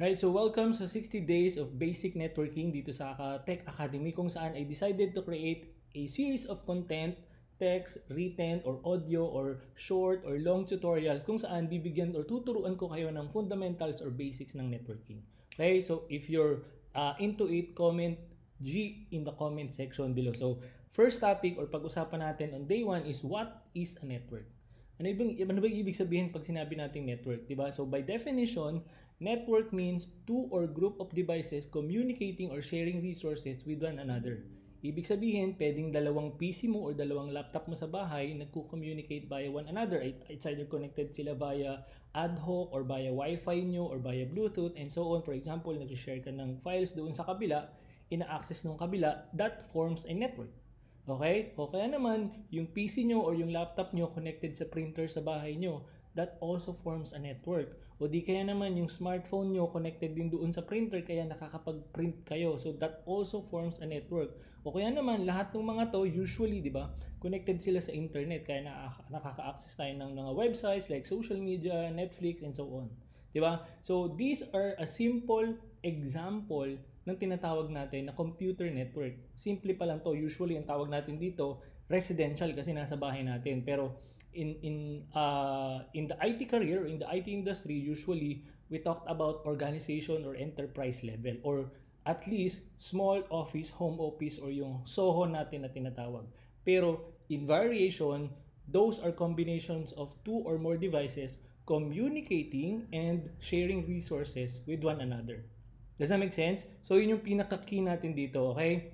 Right, so welcome sa 60 Days of Basic Networking dito sa Tech Academy kung saan I decided to create a series of content, text, written, or audio, or short, or long tutorials kung saan bibigyan or tuturuan ko kayo ng fundamentals or basics ng networking. Okay, so if you're into it, comment G in the comment section below. So, first topic or pag-usapan natin on day 1 is what is a network? Ano bang ibig sabihin pag sinabi nating network, di ba? So by definition, network means two or group of devices communicating or sharing resources with one another. Ibig sabihin, pwedeng dalawang PC mo or dalawang laptop mo sa bahay nagko-communicate via one another. It's either connected sila via ad hoc or via Wi-Fi nyo or via Bluetooth and so on. For example, nag-share ka ng files doon sa kabila, ina-access nung kabila, that forms a network. Okay? O kaya naman, yung PC nyo or yung laptop nyo connected sa printer sa bahay nyo, that also forms a network. O di kaya naman yung smartphone nyo connected din doon sa printer kaya nakakapag-print kayo. So that also forms a network. O kaya naman, lahat ng mga to, usually, di ba, connected sila sa internet kaya nakaka-access tayo ng mga websites like social media, Netflix, and so on. Di ba? So these are a simple example ng tinatawag natin na computer network. Simple pa lang to. Usually, ang tawag natin dito, residential kasi nasa bahay natin. Pero in the IT career, in the IT industry, usually, we talked about organization or enterprise level or at least small office, home office, or yung SOHO natin na tinatawag. Pero in variation, those are combinations of two or more devices communicating and sharing resources with one another. Does that make sense? So yun yung pinaka-key natin dito, okay?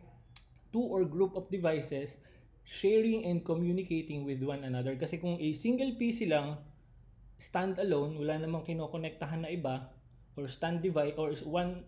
Two or group of devices sharing and communicating with one another. Kasi kung a single PC lang, stand-alone, wala namang kinokonektahan na iba, or stand device, or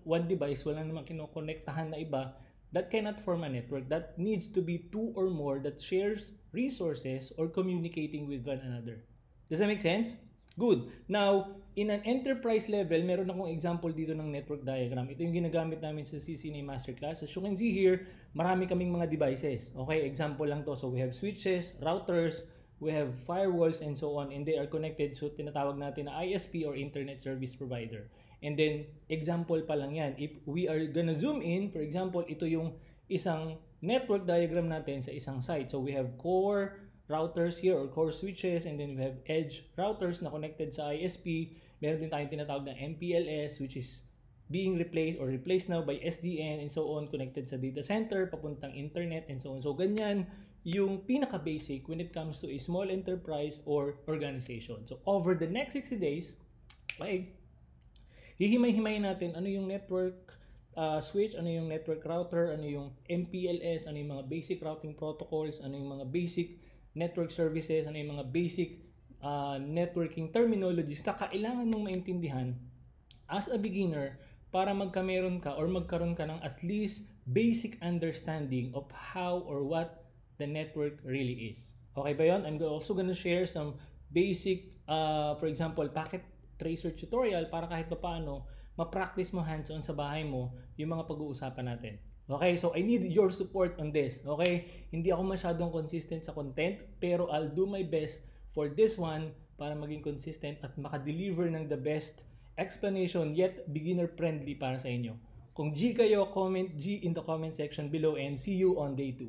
one device, wala namang kinokonektahan na iba, that cannot form a network. That needs to be two or more that shares resources or communicating with one another. Does that make sense? Good. Now, in an enterprise level, meron akong example dito ng network diagram. Ito yung ginagamit namin sa CCNA Masterclass. As you can see here, marami kaming mga devices. Okay, example lang to. So we have switches, routers, we have firewalls, and so on. And they are connected. So tinatawag natin na ISP or Internet Service Provider. And then, example pa lang yan. If we are gonna zoom in, for example, ito yung isang network diagram natin sa isang site. So we have core routers here or core switches, and then we have edge routers na connected sa ISP. Meron din tayong tinatawag na MPLS, which is being replaced or replaced now by SDN and so on, connected sa data center, papuntang internet and so on. So ganyan yung pinaka-basic when it comes to a small enterprise or organization. So over the next 60 days, okay, hihimay-himayin natin ano yung network switch, ano yung network router, ano yung MPLS, ano yung mga basic routing protocols, ano yung mga basic network services, ano yung mga basic networking terminologies na kailangan mong maintindihan as a beginner para magkameron ka or magkaroon ka ng at least basic understanding of how or what the network really is. Okay ba yun? I'm also gonna share some basic, for example, packet tracer tutorial para kahit pa paano ma-practice mo hands-on sa bahay mo yung mga pag-uusapan natin. Okay, so I need your support on this. Okay, hindi ako masyadong consistent sa content, pero I'll do my best for this one para maging consistent at maka-deliver ng the best explanation yet beginner-friendly para sa inyo. Kung G kayo, comment G in the comment section below and see you on day 2.